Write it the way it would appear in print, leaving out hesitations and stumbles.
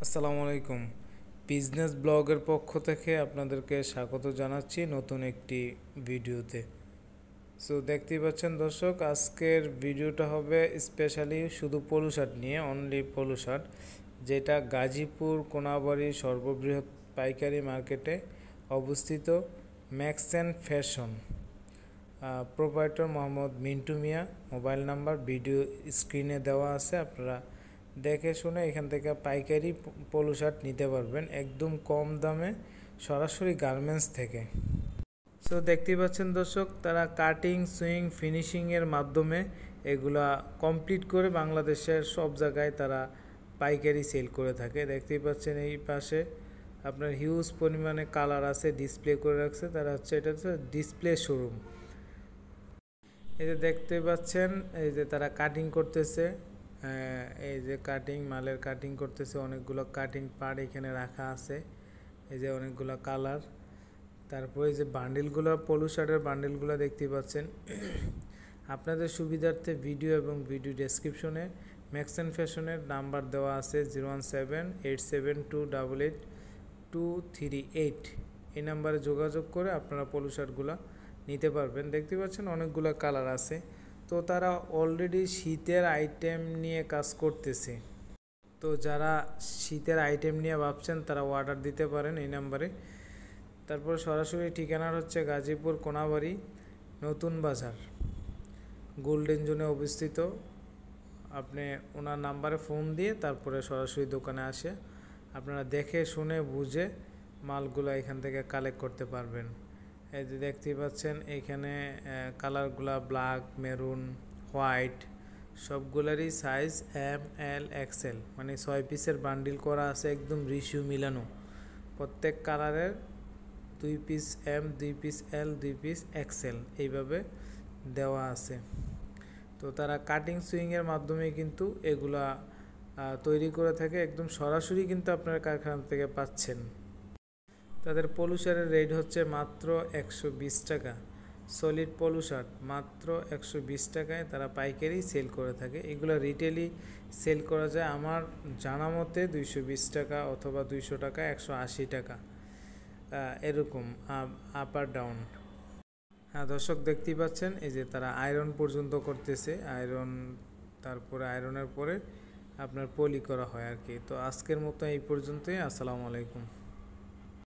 আসসালামু আলাইকুম। বিজনেস ব্লগের পক্ষ থেকে আপনাদেরকে স্বাগত জানাচ্ছি নতুন একটি ভিডিওতে। সো দেখতেই পাচ্ছেন দর্শক, আজকের ভিডিওটা হবে স্পেশালি শুধু পলু শার্ট নিয়ে, অনলি পলু শার্ট, যেটা গাজীপুর কোনাবাড়ির সর্ববৃহৎ পাইকারি মার্কেটে অবস্থিত Max and Fashion. Proprietor Mohammad Mintu Mia. Mobile number video স্ক্রিনে দেওয়া আছে, আপনারা দেখে শুনে এখান থেকে পাইকারি পলু শার্ট নিতে পারবেন একদম কম দামে, সরাসরি গার্মেন্টস থেকে। সো দেখতেই পাচ্ছেন দর্শক, তারা কাটিং, সুইং, ফিনিশিংয়ের মাধ্যমে এগুলা কমপ্লিট করে বাংলাদেশের সব জায়গায় তারা পাইকারি সেল করে থাকে। দেখতেই পাচ্ছেন এই পাশে আপনার হিউজ পরিমাণে কালার আছে, ডিসপ্লে করে রাখছে তারা, এটা হচ্ছে ডিসপ্লে শোরুম। এই যে দেখতে পাচ্ছেন, এই যে তারা কাটিং করতেছে, এই যে মালের কাটিং করতেছে, অনেকগুলো কাটিং পার্ট এখানে রাখা আছে, এই যে অনেকগুলো কালার। তারপরে এই যে বান্ডিলগুলো, পলু শার্টের বান্ডিলগুলো দেখতে পাচ্ছেন। আপনাদের সুবিধার্থে ভিডিও এবং ভিডিও ডেসক্রিপশনে ম্যাক্স অ্যান্ড ফ্যাশনের নাম্বার দেওয়া আছে 01787288238। এই নাম্বারে যোগাযোগ করে আপনারা পলু শার্টগুলো নিতে পারবেন। দেখতে পাচ্ছেন অনেকগুলো কালার আছে। তো তারা অলরেডি শীতের আইটেম নিয়ে কাজ করতেছে। তো যারা শীতের আইটেম নিয়ে ভাবছেন তারা অর্ডার দিতে পারেন এই নাম্বারে। তারপর সরাসরি ঠিকানার হচ্ছে গাজীপুর কোনাবাড়ি নতুন বাজার, গোল্ডেন জোনে অবস্থিত। আপনি ওনার নাম্বারে ফোন দিয়ে তারপরে সরাসরি দোকানে আসে আপনারা দেখে শুনে বুঝে মালগুলো এখান থেকে কালেক্ট করতে পারবেন। এই যে দেখতেই পাচ্ছেন এইখানে কালারগুলা ব্ল্যাক, মেরুন, হোয়াইট, সবগুলারই সাইজ ML XL, মানে 6 পিসের বান্ডিল করা আছে, একদম রিশিও মিলানো। প্রত্যেক কালারের 2 piece M, 2 piece L, 2 piece XL এইভাবে দেওয়া আছে। তো তারা কাটিং সুইংয়ের মাধ্যমে কিন্তু এগুলা তৈরি করে থাকে, একদম সরাসরি কিন্তু আপনারা কারখানা থেকে পাচ্ছেন। তাদের পলু শার্টের রেট হচ্ছে মাত্র 120 টাকা। সলিড পলু শার্ট মাত্র 120 টাকায় তারা পাইকারি সেল করে থাকে। এগুলো রিটেলি সেল করা যায় আমার জানা মতে 220 টাকা অথবা 200 টাকা, 180 টাকা, এরকম আপ আর ডাউন। হ্যাঁ দর্শক, দেখতেই পাচ্ছেন এই যে তারা আয়রন পর্যন্ত করতেছে, আয়রন, তারপরে আয়রনের পরে আপনার পলি করা হয় আর কি। তো আজকের মতো এই পর্যন্তই। আসসালামু আলাইকুম।